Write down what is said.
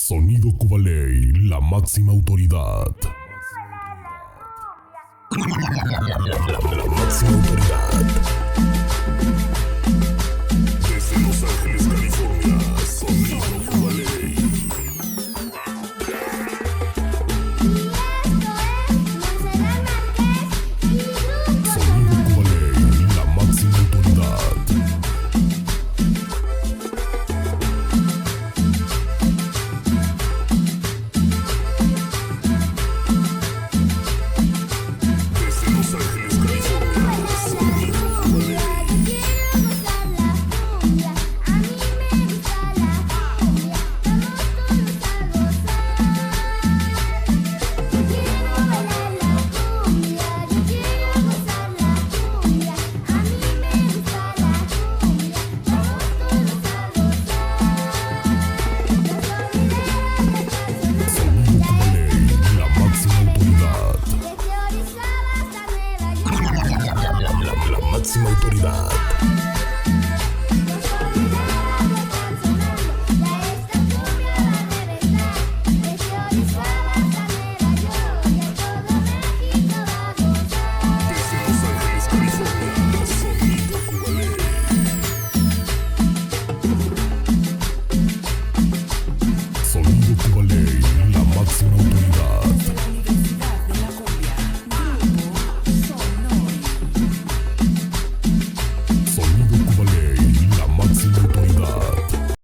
Sonido Cubaley, la máxima autoridad. La máxima autoridad. Desde Los Ángeles, California, Sonido Cubaley. Sonido Cubaley, la máxima autoridad. Máxima autoridad.